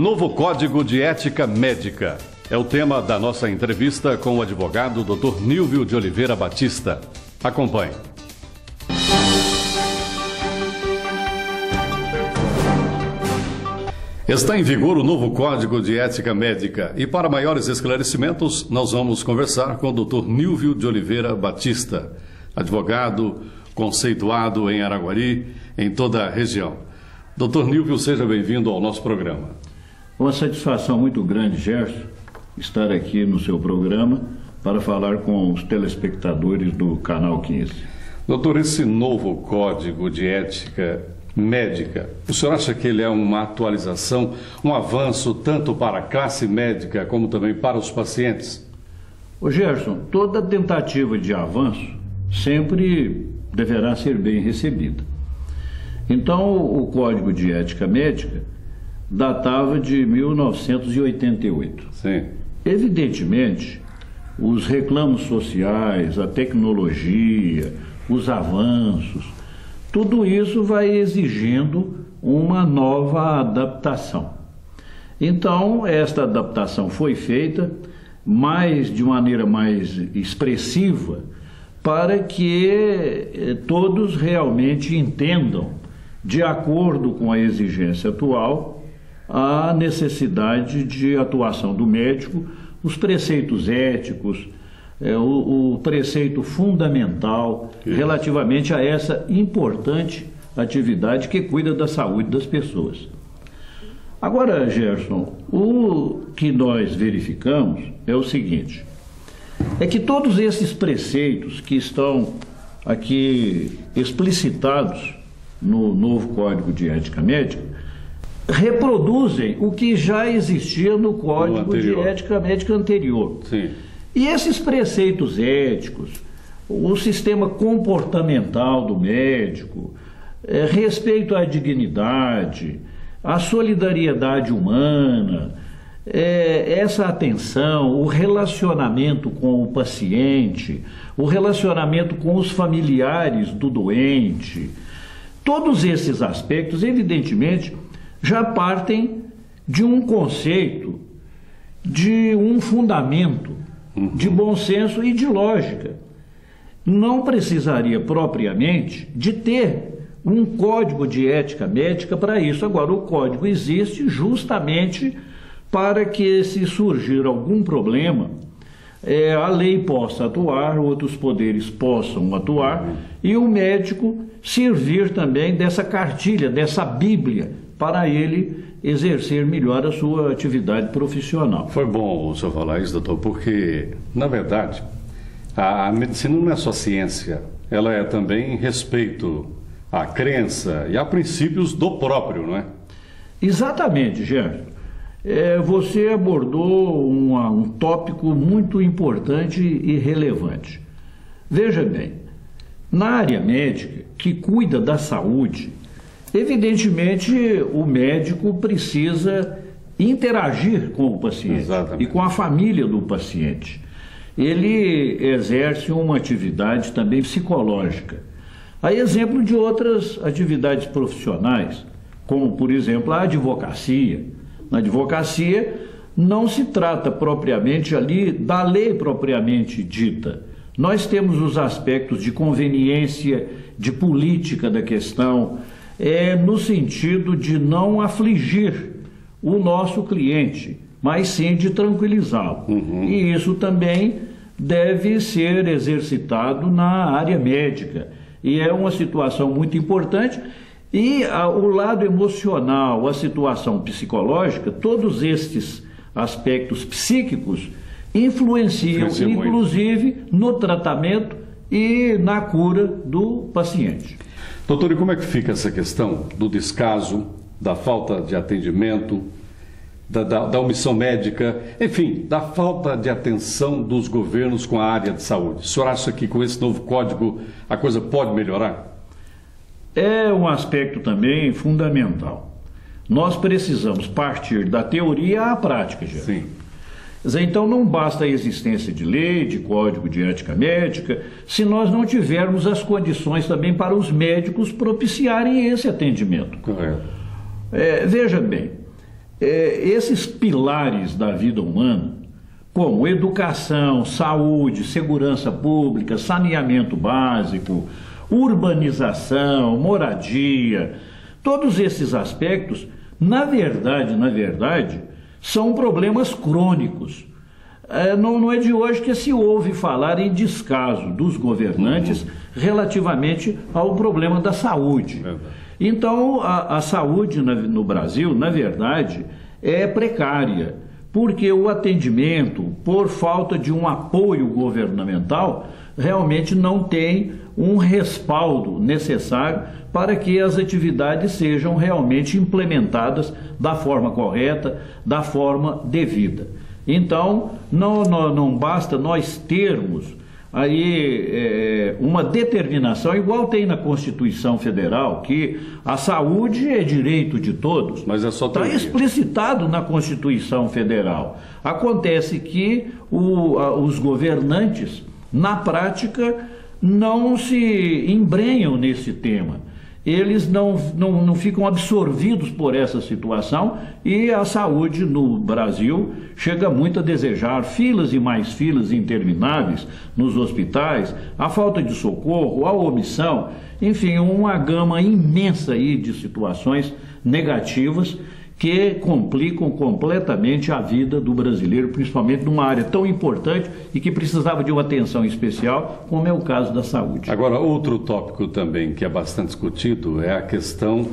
Novo Código de Ética Médica é o tema da nossa entrevista com o advogado Dr. Nílvio de Oliveira Batista. Acompanhe. Está em vigor o novo Código de Ética Médica e, para maiores esclarecimentos, nós vamos conversar com o Dr. Nílvio de Oliveira Batista, advogado conceituado em Araguari, em toda a região. Dr. Nílvio, seja bem-vindo ao nosso programa. Uma satisfação muito grande, Gerson, estar aqui no seu programa para falar com os telespectadores do Canal 15. Doutor, esse novo Código de Ética Médica, o senhor acha que ele é uma atualização, um avanço tanto para a classe médica como também para os pacientes? Ô Gerson, toda tentativa de avanço sempre deverá ser bem recebida. Então, o Código de Ética Médica datava de 1988. Sim. Evidentemente, os reclamos sociais, a tecnologia, os avanços, tudo isso vai exigindo uma nova adaptação. Então, esta adaptação foi feita de maneira mais expressiva para que todos realmente entendam, de acordo com a exigência atual, a necessidade de atuação do médico, os preceitos éticos, o preceito fundamental relativamente a essa importante atividade que cuida da saúde das pessoas. Agora, Gerson, o que nós verificamos é o seguinte, é que todos esses preceitos que estão aqui explicitados no novo Código de Ética Médica reproduzem o que já existia no Código de Ética Médica anterior. Sim. E esses preceitos éticos, o sistema comportamental do médico, respeito à dignidade, a solidariedade humana, essa atenção, o relacionamento com o paciente, o relacionamento com os familiares do doente, todos esses aspectos, evidentemente, já partem de um conceito, de um fundamento de bom senso e de lógica. Não precisaria propriamente de ter um código de ética médica para isso. Agora, o código existe justamente para que, se surgir algum problema, a lei possa atuar, outros poderes possam atuar e o médico servir também dessa cartilha, dessa bíblia, para ele exercer melhor a sua atividade profissional. Foi bom o senhor falar isso, doutor, porque, na verdade, a medicina não é só ciência, ela é também respeito à crença e a princípios do próprio, não é? Exatamente, Gerson. Você abordou um tópico muito importante e relevante. Veja bem, na área médica, que cuida da saúde, evidentemente o médico precisa interagir com o paciente. Exatamente. E com a família do paciente. Ele exerce uma atividade também psicológica. Há exemplo de outras atividades profissionais, como, por exemplo, a advocacia. Na advocacia, não se trata propriamente ali da lei propriamente dita. Nós temos os aspectos de conveniência, de política da questão, no sentido de não afligir o nosso cliente, mas sim de tranquilizá-lo. E isso também deve ser exercitado na área médica. E é uma situação muito importante. E o lado emocional, a situação psicológica, todos estes aspectos psíquicos influenciam inclusive no tratamento e na cura do paciente. Doutor, e como é que fica essa questão do descaso, da falta de atendimento, da omissão médica, enfim, da falta de atenção dos governos com a área de saúde? O senhor acha que com esse novo código a coisa pode melhorar? É um aspecto também fundamental. Nós precisamos partir da teoria à prática, já. Sim. Então não basta a existência de lei, de código de ética médica, se nós não tivermos as condições também para os médicos propiciarem esse atendimento. Correto. Veja bem, esses pilares da vida humana, como educação, saúde, segurança pública, saneamento básico, urbanização, moradia, todos esses aspectos, na verdade, são problemas crônicos. Não é de hoje que se ouve falar em descaso dos governantes relativamente ao problema da saúde. Então, a saúde no Brasil, na verdade, é precária, porque o atendimento, por falta de um apoio governamental, realmente não tem um respaldo necessário para que as atividades sejam realmente implementadas da forma correta, da forma devida. Então, não basta nós termos aí uma determinação, igual tem na Constituição Federal, que a saúde é direito de todos. Mas é só está explicitado na Constituição Federal. Acontece que os governantes, na prática, não se embrenham nesse tema. Eles não ficam absorvidos por essa situação e a saúde no Brasil chega muito a desejar filas e mais filas intermináveis nos hospitais, a falta de socorro, a omissão, enfim, uma gama imensa aí de situações negativas que complicam completamente a vida do brasileiro, principalmente numa área tão importante e que precisava de uma atenção especial, como é o caso da saúde. Agora, outro tópico também que é bastante discutido é a questão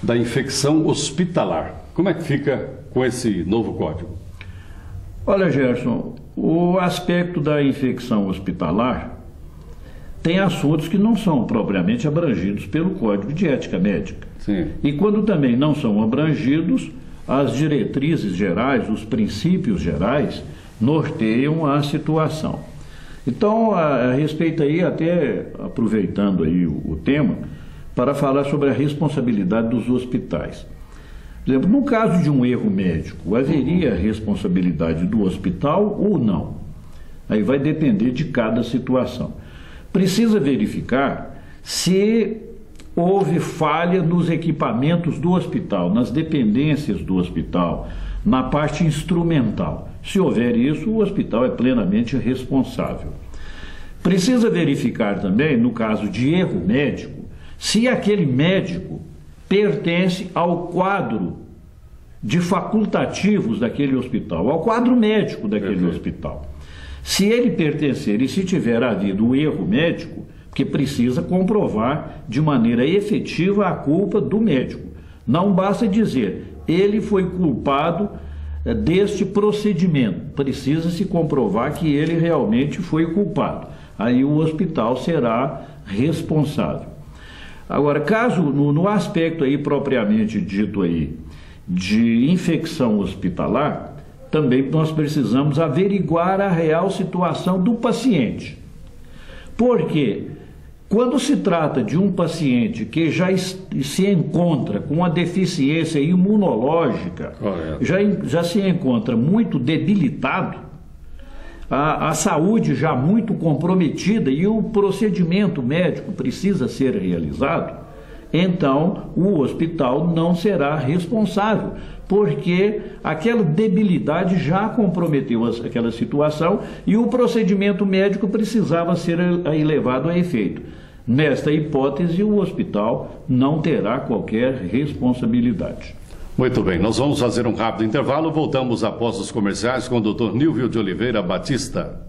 da infecção hospitalar. Como é que fica com esse novo código? Olha, Gerson, o aspecto da infecção hospitalar tem assuntos que não são propriamente abrangidos pelo Código de Ética Médica. Sim. E quando também não são abrangidos, as diretrizes gerais, os princípios gerais, norteiam a situação. Então, a respeito aí, até aproveitando aí o tema, para falar sobre a responsabilidade dos hospitais. Por exemplo, no caso de um erro médico, haveria responsabilidade do hospital ou não? Aí vai depender de cada situação. Precisa verificar se houve falha nos equipamentos do hospital, nas dependências do hospital, na parte instrumental. Se houver isso, o hospital é plenamente responsável. Precisa verificar também, no caso de erro médico, se aquele médico pertence ao quadro de facultativos daquele hospital, ao quadro médico daquele hospital. Se ele pertencer e se tiver havido um erro médico, que precisa comprovar de maneira efetiva a culpa do médico. Não basta dizer, ele foi culpado deste procedimento. Precisa se comprovar que ele realmente foi culpado. Aí o hospital será responsável. Agora, caso no aspecto aí propriamente dito aí de infecção hospitalar, também nós precisamos averiguar a real situação do paciente. Porque quando se trata de um paciente que já se encontra com uma deficiência imunológica, já se encontra muito debilitado, a saúde já muito comprometida e o procedimento médico precisa ser realizado, então o hospital não será responsável, porque aquela debilidade já comprometeu aquela situação e o procedimento médico precisava ser levado a efeito. Nesta hipótese, o hospital não terá qualquer responsabilidade. Muito bem, nós vamos fazer um rápido intervalo, voltamos após os comerciais com o Dr. Nílvio de Oliveira Batista.